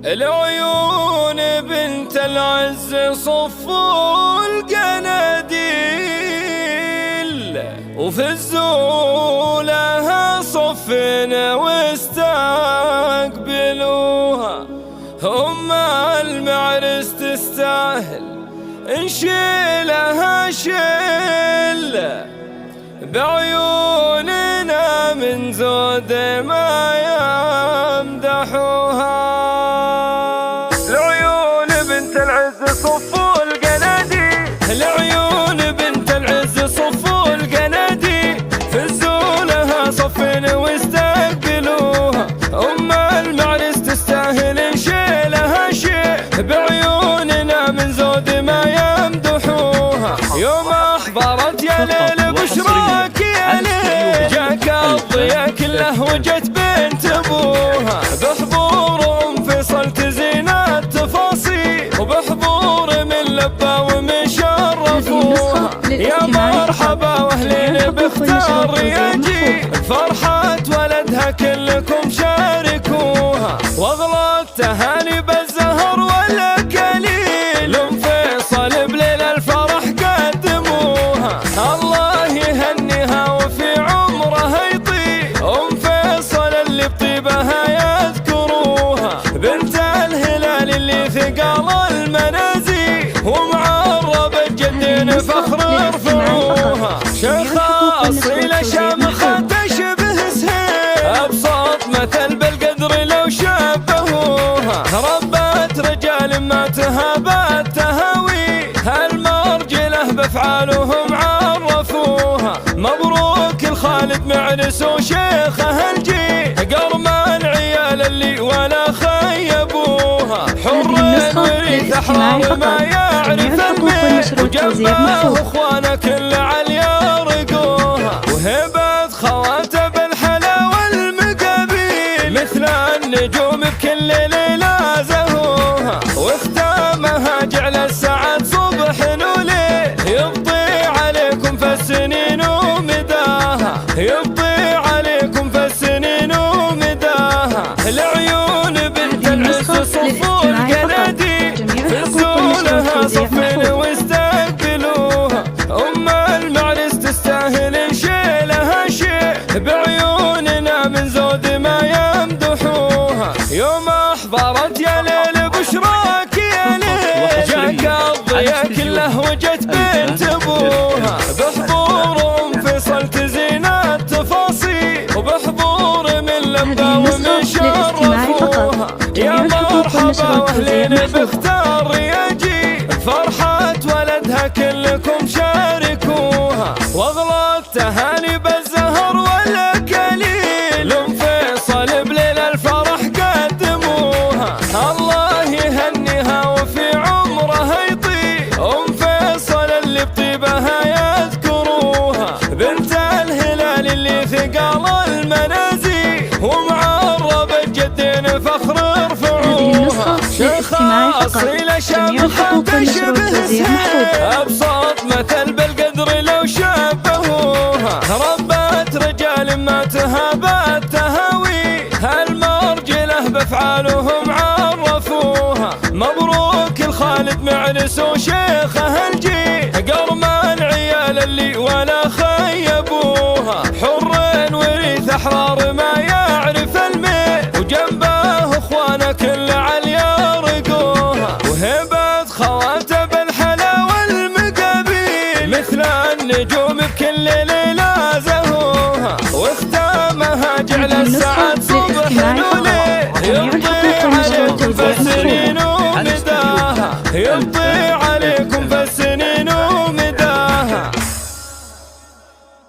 العيون بنت العز صفوا القناديل، وفزوا لها صفنا واستقبلوها. هم المعرس تستاهل نشيلها شيل، بعيوننا من زود ما يمدحوها. العيون بنت العز صفوا القناديل، العيون بنت العز صفوا القناديل، فزوا لها صفنا واستقبلوها. أم المعرس تستاهل نشيلها شيء، بعيوننا من زود ما يمدحوها. يوم أحضرت يا ليل بشراك يا ليل، جاك الضياء كله وجت بنت أبوها. بحضور أم فيصل تزين التفاصيل، وبحضور من لبى ومن شرفوها. يا مرحبا واهلين باختار رياجي، فرحة ولدها كلكم شاركوها. واغلى التهاني بالزهر والأكاليل، أم فيصل بليل الفرح قدموها. الله يهنيها وفي عمرها يطيب، أم فيصل اللي بطيبها يذكروها. بنت الهلال اللي ثقال المنازل، ومعربة جدين فخر ارفعوها. شيخة أصيلة شامخة تشبه سهيل، أبسط مثل بالقدر لو شبهوها. ربت رجال ما تهابت تهاوي، هالمرجلة بأفعالهم عرفوها. مبروك الخالد معرس وشيخه الجيل، قرمان عيال اللي ولا خيبوها. حر وريث أحرار ما يعرف الميل، وجنبه اخوانه كل عليا رقوها. وهبة خواته بالحلا والمقابيل، مثل النجوم بكل ليلة زهوها. واختامها جعل السعد صبح وليل، يبطي عليكم في السنين ومداها، يبطي عليكم في السنين ومداها. العيون بنت العز صفوا القناديل، فزوا لها صفين واستقبلوها. أم المعرس تستاهل نشيلها شيء، بعيوننا من زود ما يمدحوها. يوم أحضرت يا ليل بشراك يا ليل، جاك الضياء كله وجت بنت أبوها. بحضور أم فيصل تزين التفاصيل، وبحضور من لبى ومن شرفوها. يا مرحبا واهلين باختار رياجي، فرحة ولدها كلكم شاركوها. واغلى التهاني بالزهر والأكاليل، أم فيصل بليل الفرح قدموها. الله يهنيها وفي عمرها يطيب، أم فيصل اللي بطيبها يذكروها. بنت الهلال اللي ثقال المنازل، ومعربة جدين فخر ارفعوها. شيخة أصيلة شامخة تشبه سهيل، أبسط مثل بالقدر لو شبهوها. ربت رجال ما تهابت تهاوي، هالمرجلة بأفعالهم عرفوها. مبروك الخالد معرس وشيخه الجيل، قرمان عيال اللي ولا خيبوها. حر وريث أحرار ما يعرف الميل، وجنبه اخوانه كل عليا رقوها. وهبة خواته بالحلا والمقابيل، مثل النجوم بكل ليلة زهوها. واختامها جعل السعد صبح وليل، يبطي عليكم في السنين ومداها، يبطي